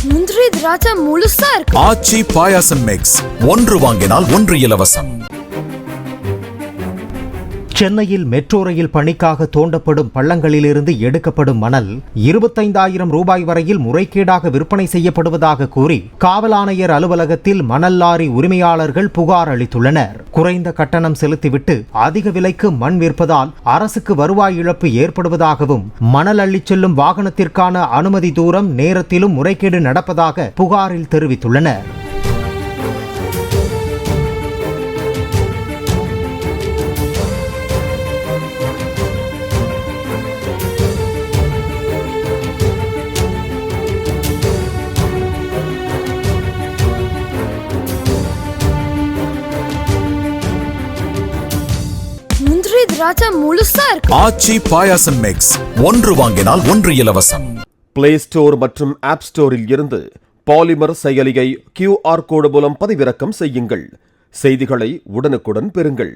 முந்திரி திராட்சை முழுசா இருக்கு. ஆச்சி பாயாசம் மிக்ஸ், ஒன்று வாங்கினால் ஒன்று இலவசம். சென்னையில் மெட்ரோ ரயில் பணிக்காக தோண்டப்படும் பள்ளங்களிலிருந்து எடுக்கப்படும் மணல் 25,000 ரூபாய் வரையில் முறைகேடாக விற்பனை செய்யப்படுவதாக கூறி காவல் ஆணையர் அலுவலகத்தில் மணல் லாரி உரிமையாளர்கள் புகார் அளித்துள்ளனர். குறைந்த கட்டணம் செலுத்திவிட்டு அதிக விலைக்கு மண் விற்பதால் அரசுக்கு வருவாய் இழப்பு ஏற்படுவதாகவும், மணல் அள்ளிச் செல்லும் வாகனத்திற்கான அனுமதி தூரம் நேரத்திலும் முறைகேடு நடப்பதாக புகாரில் தெரிவித்துள்ளனர். முந்திரி திராட்சை முழுசா இருக்கு. ஆச்சி பாயாசம் மிக்ஸ், ஒன்று வாங்கினால் ஒன்று இலவசம். பிளே ஸ்டோர் மற்றும் ஆப் ஸ்டோரில் இருந்து பாலிமர் செயலியை QR கோடு மூலம் பதிவிறக்கம் செய்யுங்கள். செய்திகளை உடனுக்குடன் பெறுங்கள்.